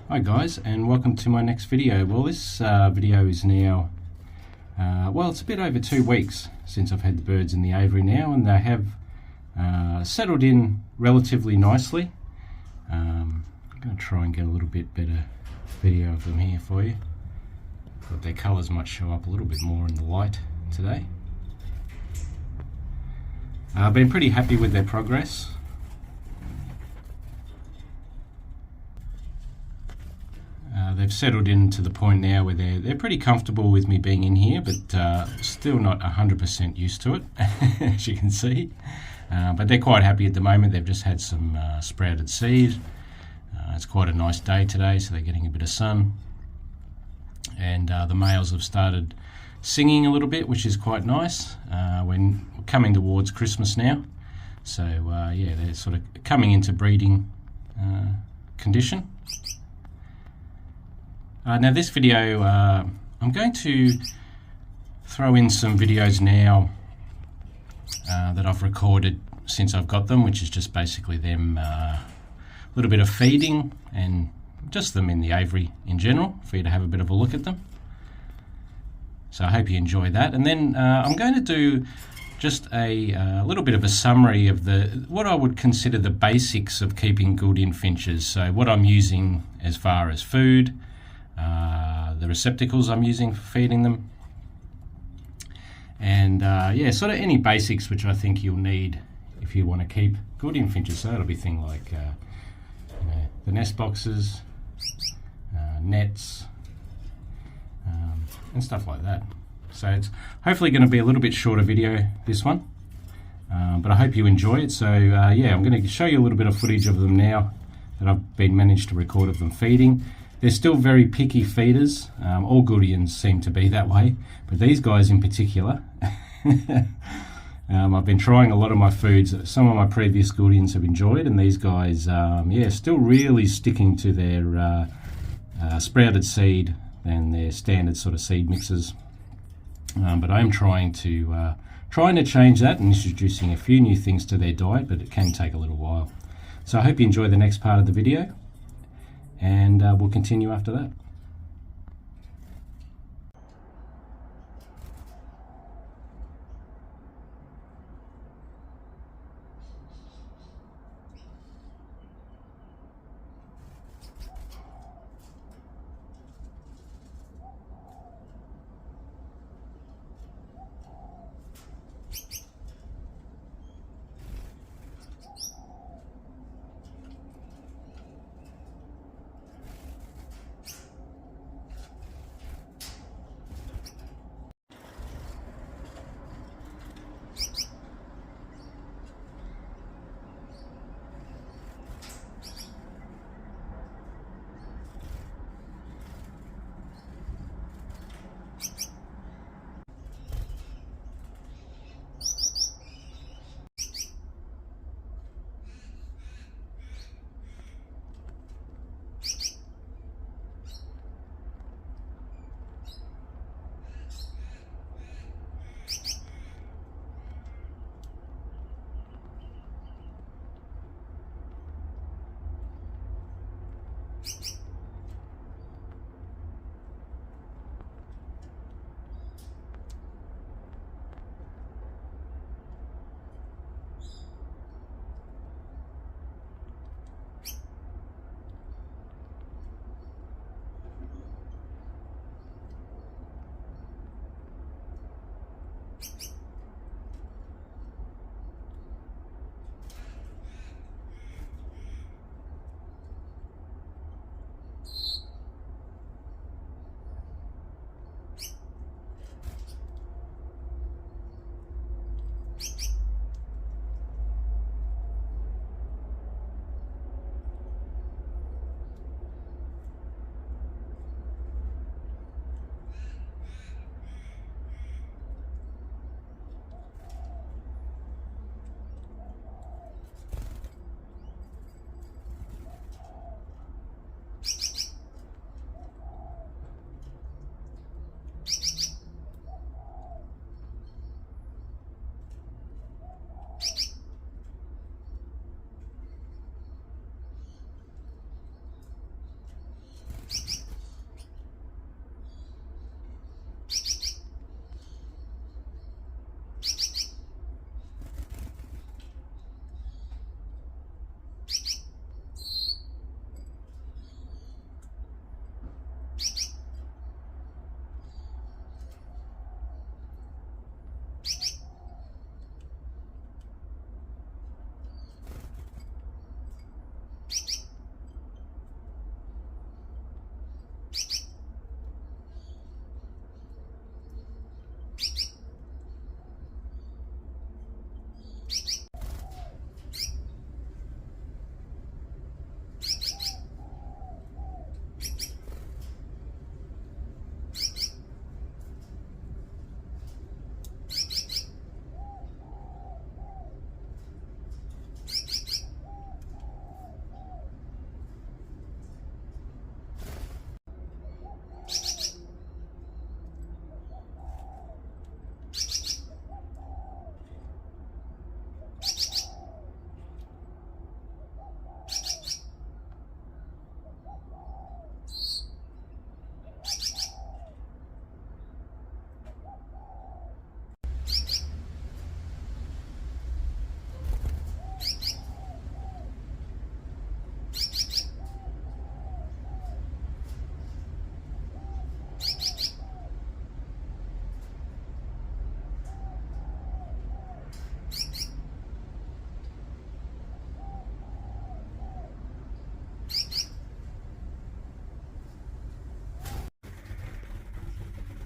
Hi guys, and welcome to my next video. Well, this video is now, it's a bit over 2 weeks since I've had the birds in the aviary now, and they have settled in relatively nicely. I'm going to try and get a little bit better video of them here for you. But their colours might show up a little bit more in the light today. I've been pretty happy with their progress. They've settled in to the point now where they're pretty comfortable with me being in here, but still not 100% used to it, as you can see. But they're quite happy at the moment. They've just had some sprouted seed. It's quite a nice day today, so they're getting a bit of sun. And the males have started singing a little bit, which is quite nice. We're coming towards Christmas now. So yeah, they're sort of coming into breeding condition. Now this video, I'm going to throw in some videos now that I've recorded since I've got them, which is just basically them, a little bit of feeding and just them in the aviary in general, for you to have a bit of a look at them. So I hope you enjoy that. And then I'm going to do just a little bit of a summary of what I would consider the basics of keeping Gouldian finches. So what I'm using as far as food, the receptacles I'm using for feeding them, and yeah, sort of any basics which I think you'll need if you want to keep Gouldian finches. So it'll be things like the nest boxes, nets, and stuff like that. So it's hopefully going to be a little bit shorter video, this one, but I hope you enjoy it. So yeah, I'm going to show you a little bit of footage of them now that I've managed to record of them feeding. They're still very picky feeders. All Gouldians seem to be that way, but these guys in particular. I've been trying a lot of my foods that some of my previous Gouldians have enjoyed, and these guys, yeah, still really sticking to their sprouted seed and their standard sort of seed mixes. But I am trying to change that and introducing a few new things to their diet, but it can take a little while. So I hope you enjoy the next part of the video, and we'll continue after that.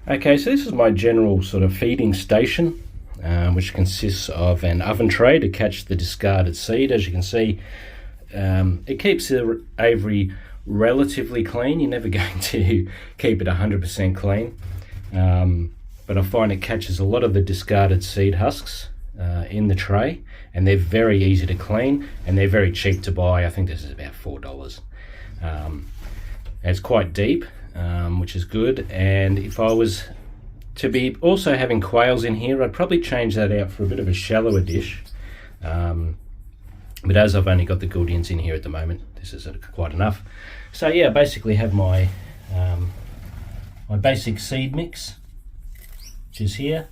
Okay, so this is my general sort of feeding station, which consists of an oven tray to catch the discarded seed. As you can see, it keeps the aviary relatively clean. You're never going to keep it 100% clean, but I find it catches a lot of the discarded seed husks in the tray, and they're very easy to clean, and they're very cheap to buy. I think this is about $4. It's quite deep, which is good. And if I was to be also having quails in here, I'd probably change that out for a bit of a shallower dish. But as I've only got the Gouldians in here at the moment, this is quite enough. So yeah, I basically have my my basic seed mix, which is here.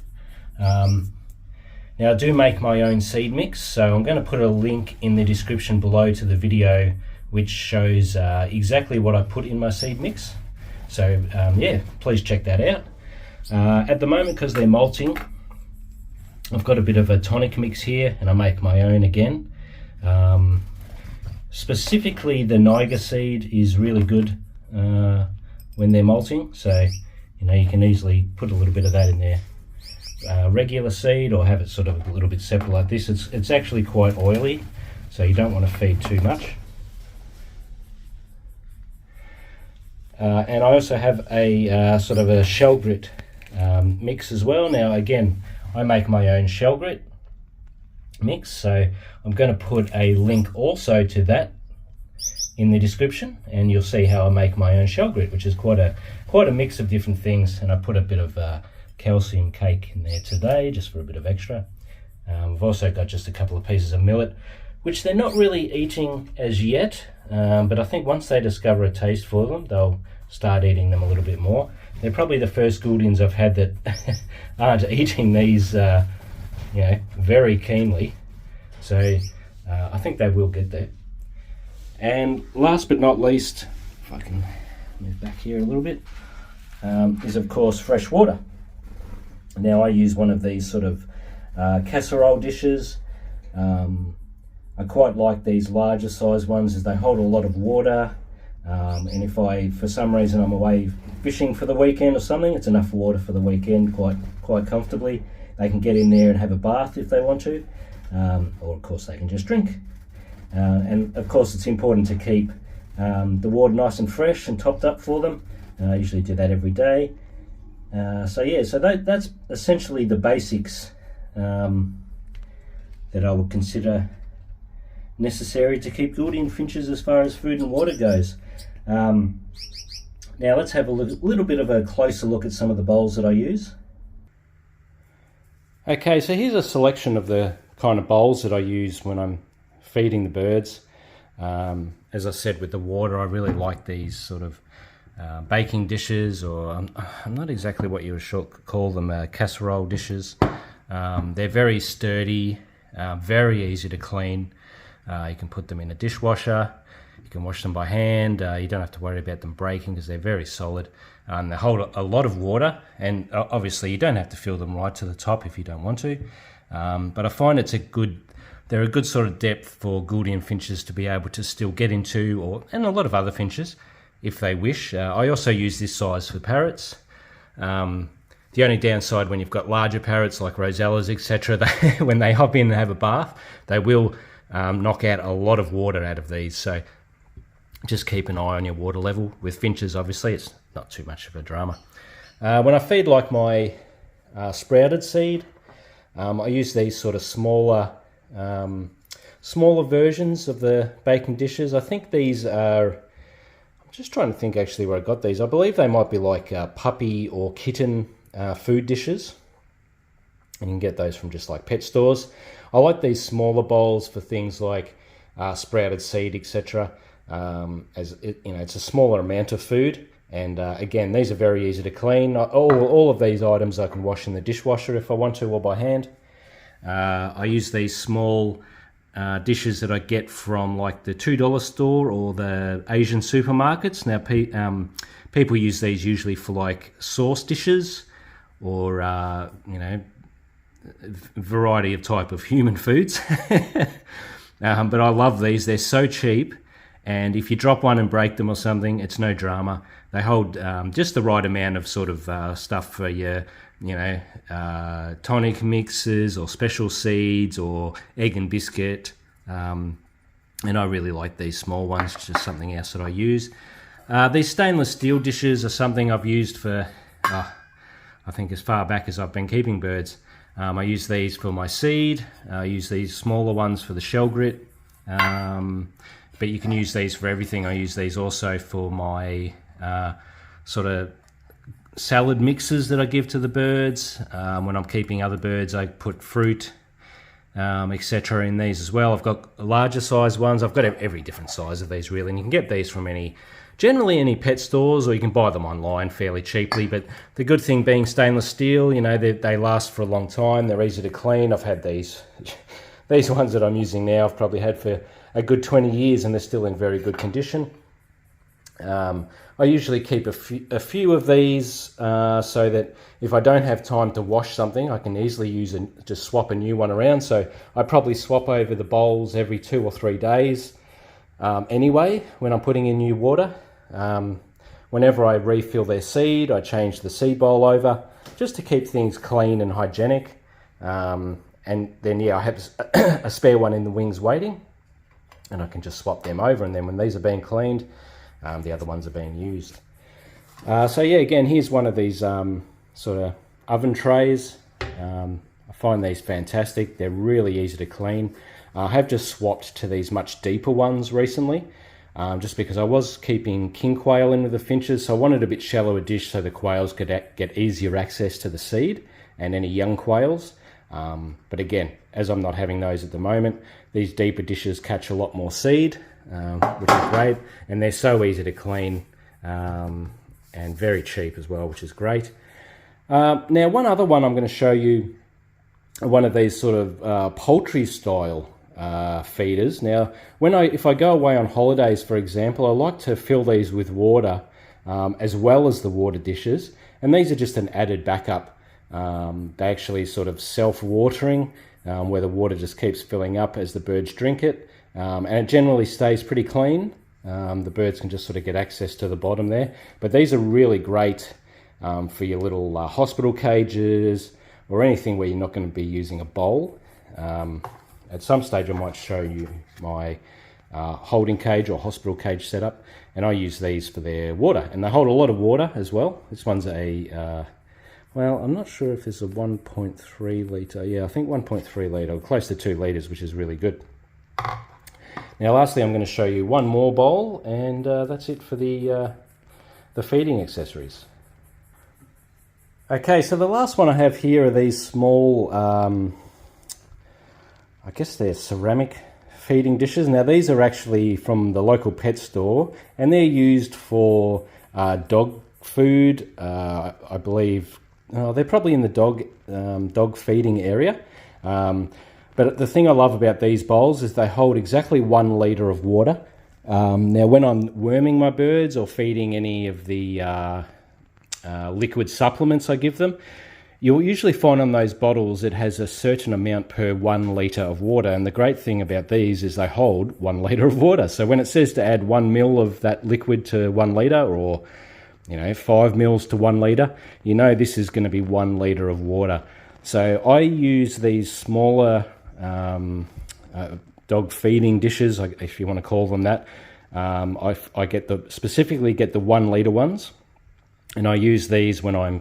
Now I do make my own seed mix, so I'm going to put a link in the description below to the video which shows exactly what I put in my seed mix. So yeah, please check that out. At the moment, because they're molting, I've got a bit of a tonic mix here, and I make my own again. Specifically the Niger seed is really good when they're molting, so you know, you can easily put a little bit of that in there. Regular seed, or have it sort of a little bit separate like this. It's actually quite oily, so you don't want to feed too much. And I also have a sort of a SHELLGRIT mix as well. Now again, I make my own SHELLGRIT mix, so I'm going to put a link also to that in the description, and you'll see how I make my own SHELLGRIT, which is quite a mix of different things. And I put a bit of calcium cake in there today, just for a bit of extra. I've also got just a couple of pieces of millet, which they're not really eating as yet, but I think once they discover a taste for them, they'll start eating them a little bit more. They're probably the first Gouldians I've had that aren't eating these you know, very keenly, so I think they will get there. And last but not least, if I can move back here a little bit, is of course fresh water. Now I use one of these sort of casserole dishes. I quite like these larger size ones, as they hold a lot of water, and if I, for some reason, I'm away fishing for the weekend or something, it's enough water for the weekend quite comfortably. They can get in there and have a bath if they want to, or of course they can just drink. And of course it's important to keep the water nice and fresh and topped up for them. I usually do that every day. So yeah, so that's essentially the basics that I would consider necessary to keep Gouldian finches as far as food and water goes. Now let's have a little bit of a closer look at some of the bowls that I use. Okay, so here's a selection of the kind of bowls that I use when I'm feeding the birds. As I said, with the water, I really like these sort of baking dishes, or I'm not exactly what you would call them, casserole dishes. They're very sturdy, very easy to clean. You can put them in a dishwasher, you can wash them by hand, you don't have to worry about them breaking because they're very solid. They hold a lot of water, and obviously you don't have to fill them right to the top if you don't want to. But I find they're a good sort of depth for Gouldian finches to be able to still get into, and a lot of other finches if they wish. I also use this size for parrots. The only downside when you've got larger parrots like rosellas, etc., when they hop in and have a bath, they will knock out a lot of water out of these. So just keep an eye on your water level. With finches, obviously, it's not too much of a drama. When I feed like my sprouted seed, I use these sort of smaller versions of the baking dishes. I think these are, I'm just trying to think actually where I got these. I believe they might be like puppy or kitten food dishes, and you can get those from just like pet stores. I like these smaller bowls for things like sprouted seed, etc. As it, you know, it's a smaller amount of food, and again, these are very easy to clean. All of these items I can wash in the dishwasher if I want to, or by hand. I use these small dishes that I get from like the $2 store or the Asian supermarkets. Now people use these usually for like sauce dishes, or you know, variety of type of human foods. But I love these. They're so cheap, And if you drop one and break them or something, it's no drama. They hold just the right amount of sort of stuff for your, tonic mixes or special seeds or egg and biscuit. And I really like these small ones, just something else that I use. These stainless steel dishes are something I've used for, I think as far back as I've been keeping birds. I use these for my seed. I use these smaller ones for the SHELLGRIT. But you can use these for everything. I use these also for my sort of salad mixes that I give to the birds. When I'm keeping other birds, I put fruit, etc. in these as well. I've got larger size ones. I've got every different size of these really, and you can get these from generally any pet stores, or you can buy them online fairly cheaply. But the good thing being stainless steel, they last for a long time. They're easy to clean. I've had these ones that I'm using now, I've probably had for a good 20 years and they're still in very good condition. I usually keep a few of these so that if I don't have time to wash something, I can easily just swap a new one around. So I probably swap over the bowls every 2 or 3 days anyway when I'm putting in new water. Whenever I refill their seed, I change the seed bowl over just to keep things clean and hygienic. And then I have a spare one in the wings waiting, and I can just swap them over, and then when these are being cleaned, the other ones are being used. So yeah, again, here's one of these sort of oven trays. I find these fantastic. They're really easy to clean. I have just swapped to these much deeper ones recently, just because I was keeping king quail in with the finches, so I wanted a bit shallower dish so the quails could get easier access to the seed and any young quails. But again, as I'm not having those at the moment, these deeper dishes catch a lot more seed, which is great, and they're so easy to clean and very cheap as well, which is great. Now, one other one I'm going to show you, one of these sort of poultry style feeders. Now, if I go away on holidays, for example, I like to fill these with water as well as the water dishes, and these are just an added backup. They actually sort of self-watering, where the water just keeps filling up as the birds drink it, and it generally stays pretty clean. The birds can just sort of get access to the bottom there. But these are really great for your little hospital cages or anything where you're not going to be using a bowl. At some stage I might show you my holding cage or hospital cage setup, and I use these for their water, and they hold a lot of water as well. This one's a well, I'm not sure if it's a 1.3 litre. Yeah, I think 1.3 litre, close to 2 litres, which is really good. Now, lastly, I'm going to show you one more bowl, and that's it for the feeding accessories. Okay, so the last one I have here are these small, I guess they're ceramic feeding dishes. Now, these are actually from the local pet store, and they're used for dog food, I believe. They're probably in the dog feeding area. But the thing I love about these bowls is they hold exactly 1 litre of water. Now, when I'm worming my birds or feeding any of the liquid supplements I give them, you'll usually find on those bottles it has a certain amount per 1 litre of water. And the great thing about these is they hold 1 litre of water. So when it says to add 1 ml of that liquid to 1 litre, or 5 mils to 1 litre, this is going to be 1 litre of water. So I use these smaller dog feeding dishes, if you want to call them that. I specifically get the 1 litre ones, and I use these when I'm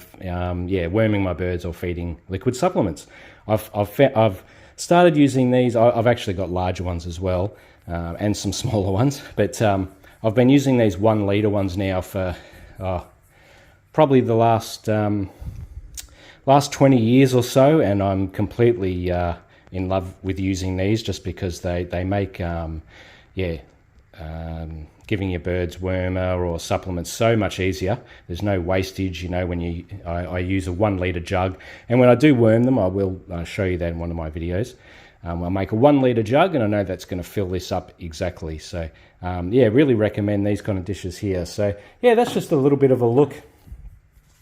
worming my birds or feeding liquid supplements. I've started using these. I've actually got larger ones as well, and some smaller ones, but I've been using these 1 litre ones now for probably the last 20 years or so, and I'm completely in love with using these, just because they make giving your birds wormer or supplements so much easier. There's no wastage, when I use a 1 litre jug, and when I do worm them, I will show you that in one of my videos. I'll make a 1 litre jug, and I know that's going to fill this up exactly. So really recommend these kind of dishes here. So yeah, that's just a little bit of a look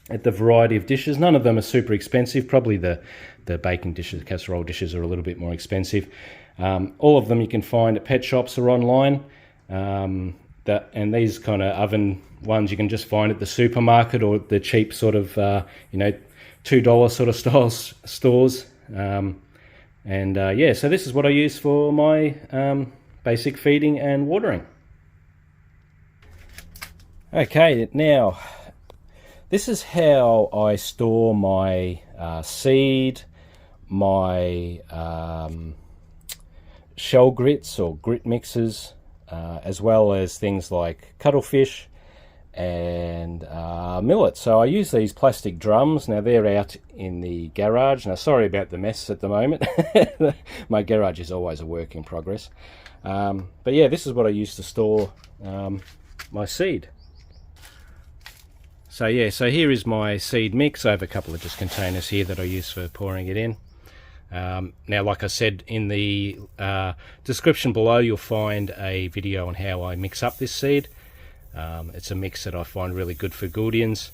at the variety of dishes. None of them are super expensive. Probably the baking dishes, casserole dishes, are a little bit more expensive. All of them you can find at pet shops or online. And these kind of oven ones you can just find at the supermarket or the cheap sort of $2 sort of style stores. Yeah, so this is what I use for my basic feeding and watering. Okay, now this is how I store my seed, my shell grits or grit mixes, as well as things like cuttlefish and millet. So I use these plastic drums. Now they're out in the garage. Now sorry about the mess at the moment. My garage is always a work in progress. But yeah, this is what I use to store my seed. So yeah, so here is my seed mix. I have a couple of just containers here that I use for pouring it in. Now, like I said, in the description below you'll find a video on how I mix up this seed. It's a mix that I find really good for Gouldians.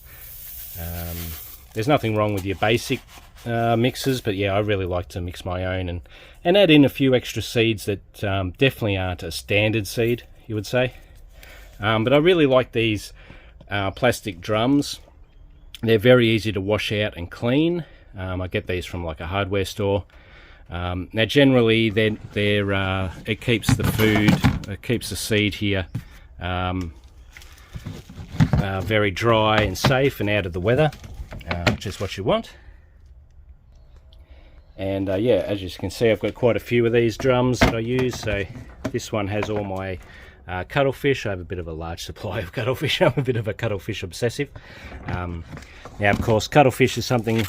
There's nothing wrong with your basic mixes, but yeah, I really like to mix my own and add in a few extra seeds that definitely aren't a standard seed, you would say. But I really like these plastic drums. They're very easy to wash out and clean. I get these from like a hardware store. Now generally it keeps the food, it keeps the seed here very dry and safe and out of the weather, which is what you want. And yeah, as you can see, I've got quite a few of these drums that I use. So this one has all my cuttlefish. I have a bit of a large supply of cuttlefish. I'm a bit of a cuttlefish obsessive. Now of course cuttlefish is something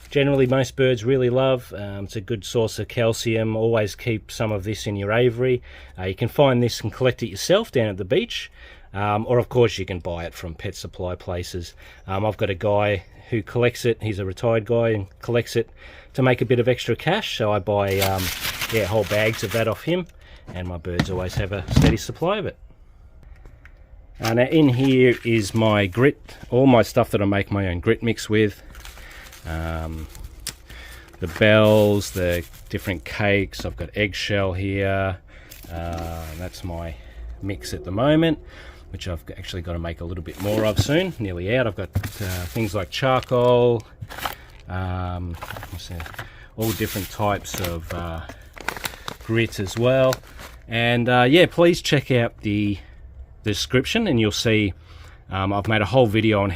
generally most birds really love. It's a good source of calcium. Always keep some of this in your aviary. You can find this and collect it yourself down at the beach, or of course you can buy it from pet supply places. I've got a guy who collects it. He's a retired guy and collects it to make a bit of extra cash, so I buy yeah, whole bags of that off him, and my birds always have a steady supply of it. Now in here is my grit, all my stuff that I make my own grit mix with. The bells, the different cakes. I've got eggshell here. That's my mix at the moment, which I've actually got to make a little bit more of soon. Nearly out. I've got things like charcoal, all different types of grit as well. And yeah, please check out the description and you'll see I've made a whole video on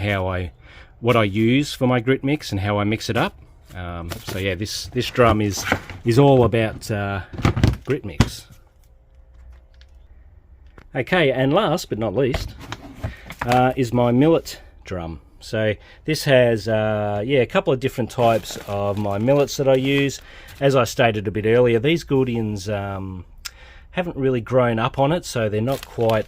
what I use for my grit mix and how I mix it up. So yeah, this drum is all about grit mix. Okay, and last but not least is my millet drum. So this has yeah, a couple of different types of my millets that I use. As I stated a bit earlier, these Gouldians haven't really grown up on it, so they're not quite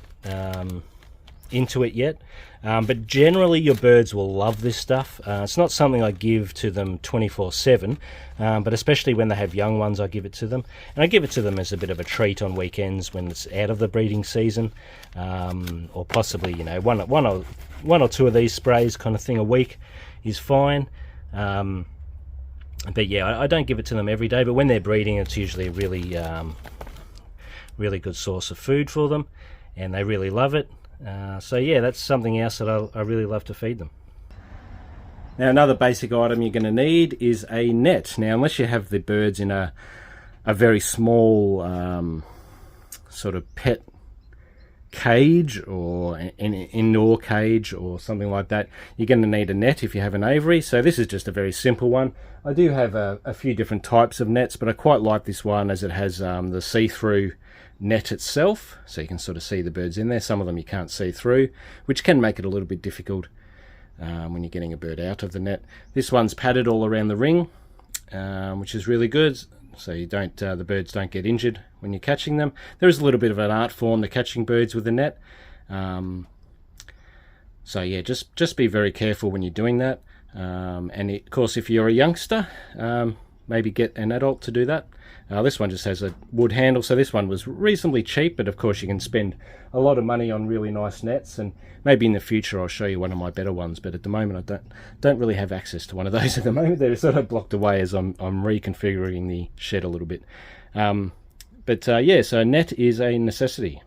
into it yet. But generally your birds will love this stuff. It's not something I give to them 24/7, but especially when they have young ones I give it to them. And I give it to them as a bit of a treat on weekends when it's out of the breeding season, or possibly, you know, one or two of these sprays kind of thing a week is fine. But yeah, I don't give it to them every day, but when they're breeding it's usually a really good source of food for them and they really love it. So yeah, that's something else that I really love to feed them. Now another basic item you're going to need is a net. Now unless you have the birds in a very small sort of pet cage or an indoor cage or something like that, you're going to need a net if you have an aviary. So this is just a very simple one. I do have a few different types of nets, but I quite like this one as it has the see-through net itself, so you can sort of see the birds in there. Some of them you can't see through, which can make it a little bit difficult when you're getting a bird out of the net. This one's padded all around the ring, which is really good, so you don't the birds don't get injured when you're catching them. There is a little bit of an art form to catching birds with a net, so yeah, just be very careful when you're doing that. And of course, if you're a youngster, maybe get an adult to do that. This one just has a wood handle, so this one was reasonably cheap, but of course you can spend a lot of money on really nice nets, and maybe in the future I'll show you one of my better ones, but at the moment I don't really have access to one of those at the moment. They're sort of blocked away as I'm reconfiguring the shed a little bit. Yeah, so net is a necessity.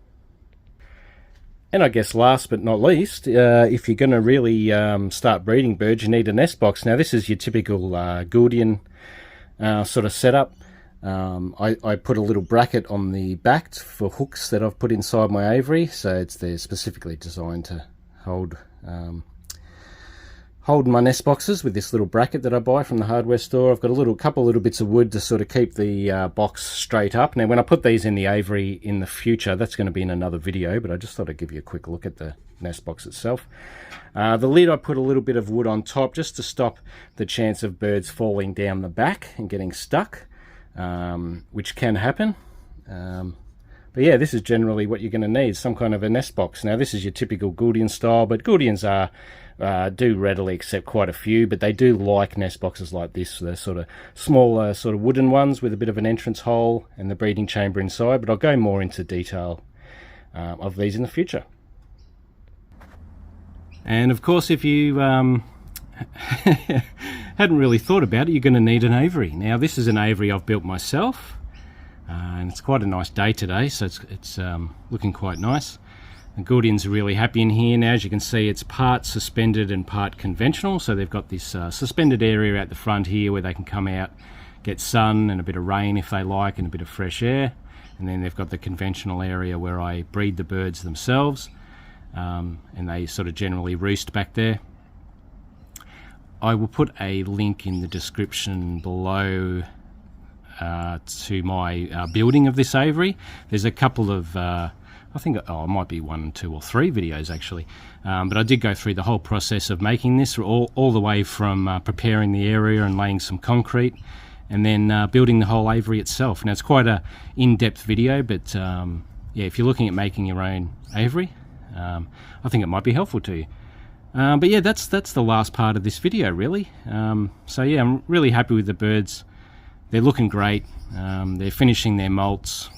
And I guess last but not least, if you're going to really start breeding birds, you need a nest box. Now this is your typical Gouldian sort of setup. I put a little bracket on the back for hooks that I've put inside my aviary, so they're specifically designed to hold my nest boxes with this little bracket that I buy from the hardware store. I've got a couple little bits of wood to sort of keep the box straight up. Now when I put these in the aviary in the future, that's going to be in another video, but I just thought I'd give you a quick look at the nest box itself. The lid, I put a little bit of wood on top just to stop the chance of birds falling down the back and getting stuck, which can happen. But yeah, this is generally what you're going to need, some kind of a nest box. Now this is your typical Gouldian style, but Gouldians do readily accept quite a few, but they do like nest boxes like this. They're sort of smaller, sort of wooden ones with a bit of an entrance hole and the breeding chamber inside, but I'll go more into detail of these in the future. And of course, if you hadn't really thought about it, you're going to need an aviary. Now this is an aviary I've built myself, and it's quite a nice day today, so it's looking quite nice. The Gouldians are really happy in here. Now as you can see, it's part suspended and part conventional, so they've got this suspended area at the front here where they can come out, get sun and a bit of rain if they like, and a bit of fresh air. And then they've got the conventional area where I breed the birds themselves, and they sort of generally roost back there. I will put a link in the description below to my building of this aviary. There's a couple of I think it might be 1, 2 or 3 videos actually, but I did go through the whole process of making this all the way from preparing the area and laying some concrete, and then building the whole aviary itself. Now it's quite a in-depth video, but yeah, if you're looking at making your own aviary, I think it might be helpful to you. But yeah, that's the last part of this video really. So yeah, I'm really happy with the birds. They're looking great. They're finishing their molts.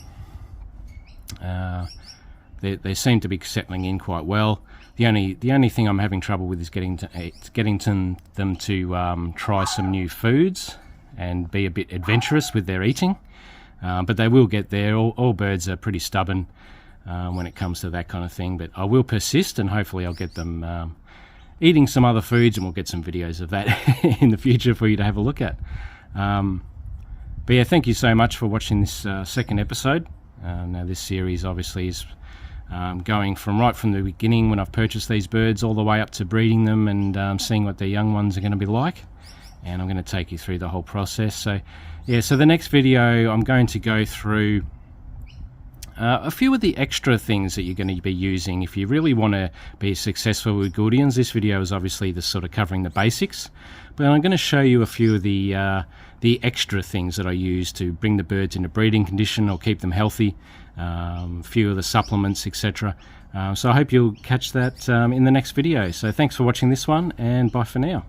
They seem to be settling in quite well. The only thing I'm having trouble with is getting them to try some new foods and be a bit adventurous with their eating. But they will get there. All birds are pretty stubborn when it comes to that kind of thing. But I will persist, and hopefully I'll get them eating some other foods, and we'll get some videos of that in the future for you to have a look at. But yeah, thank you so much for watching this second episode. Now this series obviously is going right from the beginning when I've purchased these birds all the way up to breeding them and seeing what their young ones are going to be like, and I'm going to take you through the whole process. So yeah, so the next video I'm going to go through a few of the extra things that you're going to be using if you really want to be successful with Gouldians. This video is obviously the sort of covering the basics, but I'm going to show you a few of the extra things that I use to bring the birds into breeding condition or keep them healthy, a few of the supplements, etc. So I hope you'll catch that in the next video. So thanks for watching this one, and bye for now.